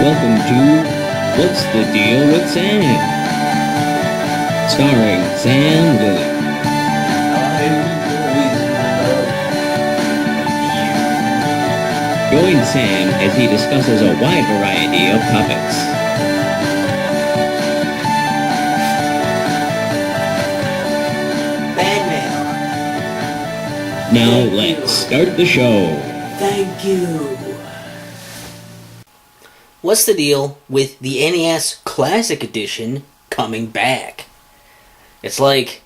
Welcome to What's the Deal with Sam? Starring Sam Lilly. Join Sam as he discusses a wide variety of topics. Bad Now let's start the show. Thank you. What's the deal with the NES Classic Edition coming back? It's like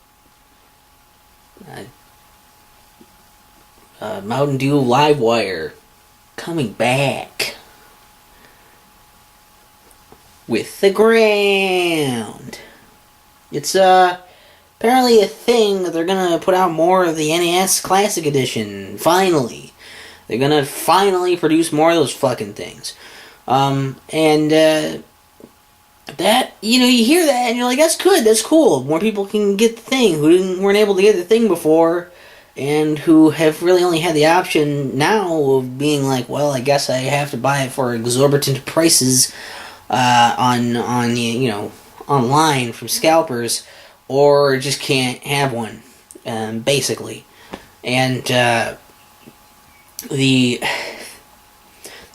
Mountain Dew Livewire coming back with the ground. It's apparently a thing that they're gonna put out more of the NES Classic Edition. Finally, they're gonna finally produce more of those fucking things. That, you hear that and you're like, that's good, that's cool. More people can get the thing who weren't able to get the thing before, and who have really only had the option now of being like, well, I guess I have to buy it for exorbitant prices online from scalpers, or just can't have one, basically. And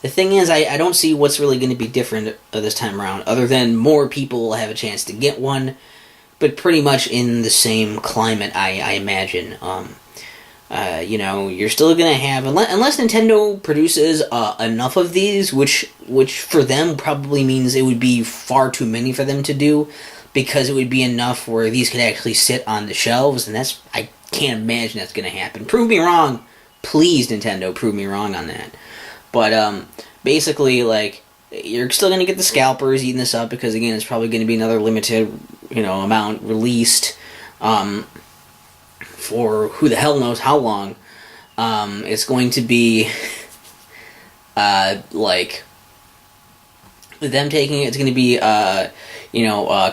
the thing is, I don't see what's really going to be different this time around, other than more people will have a chance to get one, but pretty much in the same climate, I imagine. You're still going to have, unless Nintendo produces enough of these, which for them probably means it would be far too many for them to do, because it would be enough where these could actually sit on the shelves, and I can't imagine that's going to happen. Prove me wrong. Please, Nintendo, prove me wrong on that. But, basically, like, you're still going to get the scalpers eating this up, because, again, it's probably going to be another limited, amount released, for who the hell knows how long. It's going to be, them taking it, it's going to be,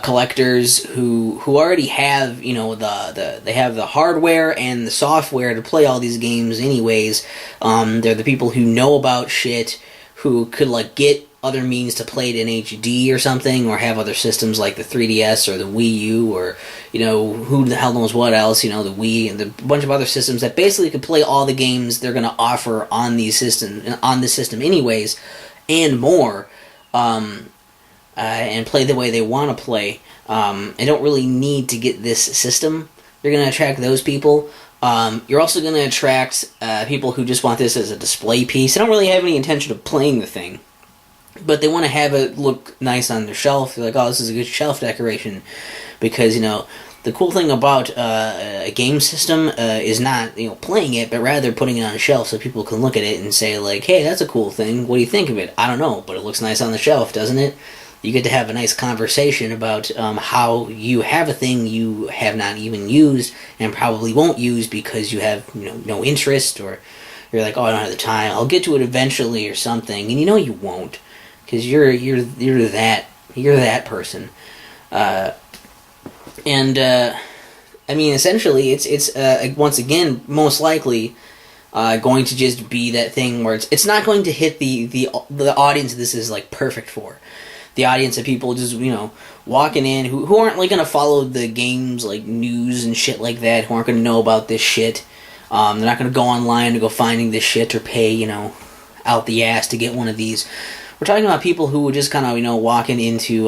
collectors who already have, they have the hardware and the software to play all these games anyways. They're the people who know about shit, who could, get other means to play it in HD or something, or have other systems like the 3DS or the Wii U, or, who the hell knows what else, the Wii, and a bunch of other systems that basically could play all the games they're going to offer on the system anyways, and more. And play the way they want to play. And don't really need to get this system. You're going to attract those people. You're also going to attract people who just want this as a display piece. They don't really have any intention of playing the thing, but they want to have it look nice on their shelf. They're like, oh, this is a good shelf decoration. Because, the cool thing about a game system is not, playing it, but rather putting it on a shelf so people can look at it and say, like, hey, that's a cool thing. What do you think of it? I don't know, but it looks nice on the shelf, doesn't it? You get to have a nice conversation about how you have a thing you have not even used and probably won't use because you have no interest, or you're like, oh, I don't have the time. I'll get to it eventually or something, and you won't, because you're that person. Essentially, it's once again most likely going to just be that thing where it's not going to hit the audience this is perfect for. The audience of people just, walking in, who aren't, going to follow the games, news and shit like that, who aren't going to know about this shit. They're not going to go online to go finding this shit or pay, out the ass to get one of these. We're talking about people who would just kind of, walking into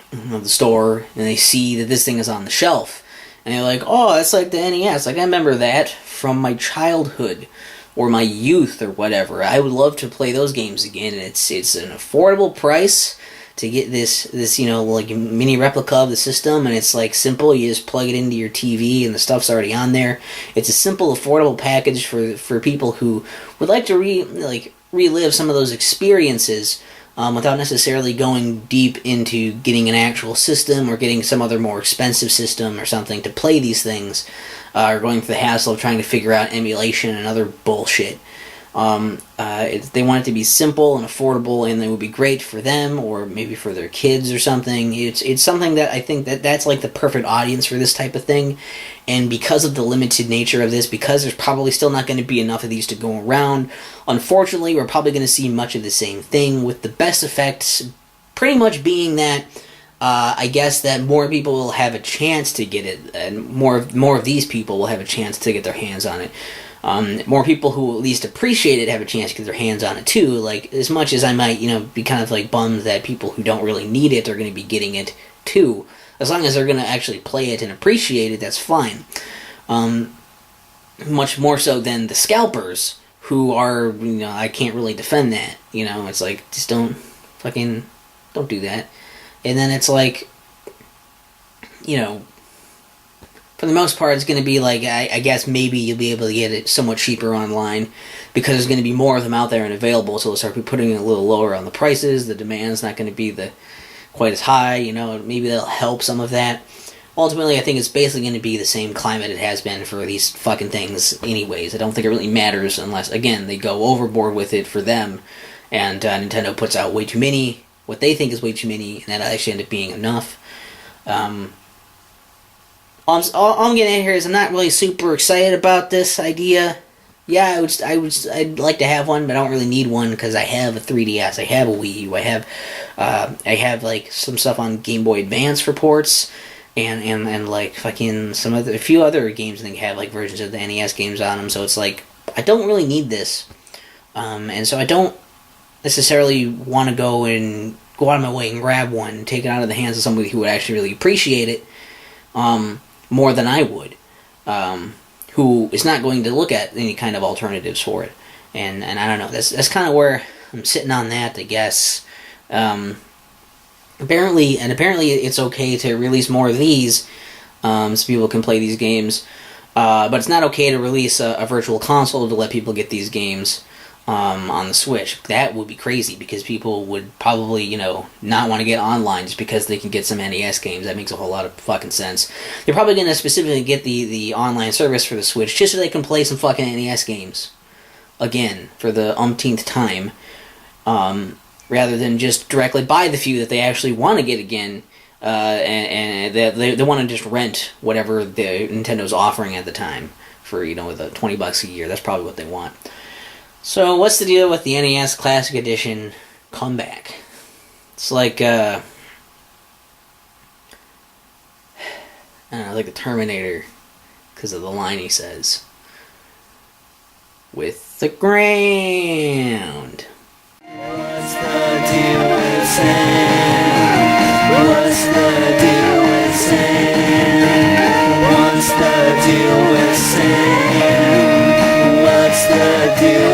the store, and they see that this thing is on the shelf. And they're like, oh, that's like the NES. I remember that from my childhood. Or my youth, or whatever. I would love to play those games again, and it's an affordable price to get this mini replica of the system, and it's simple. You just plug it into your TV, and the stuff's already on there. It's a simple, affordable package for people who would like to relive some of those experiences without necessarily going deep into getting an actual system or getting some other more expensive system or something to play these things. Or going through the hassle of trying to figure out emulation and other bullshit. They want it to be simple and affordable, and it would be great for them, or maybe for their kids or something. It's something that I think that's like the perfect audience for this type of thing. And because of the limited nature of this, because there's probably still not going to be enough of these to go around, unfortunately, we're probably going to see much of the same thing, with the best effects pretty much being that I guess that more people will have a chance to get it, and more of these people will have a chance to get their hands on it. More people who at least appreciate it have a chance to get their hands on it too. Like, as much as I might, be kind of like bummed that people who don't really need it are going to be getting it too. As long as they're going to actually play it and appreciate it, that's fine. Much more so than the scalpers, who are, I can't really defend that. It's like, just don't do that. And then it's like, for the most part, it's going to be like, I guess maybe you'll be able to get it somewhat cheaper online, because there's going to be more of them out there and available, so they'll start putting it a little lower on the prices. The demand's not going to be quite as high, maybe that'll help some of that. Ultimately, I think it's basically going to be the same climate it has been for these fucking things anyways. I don't think it really matters unless, again, they go overboard with it for them, and Nintendo puts out way too many, what they think is way too many, and that actually end up being enough. All I'm getting at here is I'm not really super excited about this idea. Yeah, I'd like to have one, but I don't really need one because I have a 3DS, I have a Wii U, I have like some stuff on Game Boy Advance for ports, and like fucking a few other games I think have like versions of the NES games on them. So it's like, I don't really need this, and so I don't necessarily want to go out of my way and grab one and take it out of the hands of somebody who would actually really appreciate it more than I would, who is not going to look at any kind of alternatives for it. And I don't know, that's kind of where I'm sitting on that, I guess. Apparently it's okay to release more of these, so people can play these games, but it's not okay to release a virtual console to let people get these games on the Switch. That would be crazy, because people would probably, not want to get online just because they can get some NES games. That makes a whole lot of fucking sense. They're probably going to specifically get the online service for the Switch just so they can play some fucking NES games again for the umpteenth time, rather than just directly buy the few that they actually want to get again, and they want to just rent whatever the Nintendo's offering at the time for, with the $20 a year. That's probably what they want. So, what's the deal with the NES Classic Edition comeback? It's like, I don't know, like the Terminator, because of the line he says. With the ground. What's the deal with sand? What's the deal with sand? What's the deal with sand? What's the deal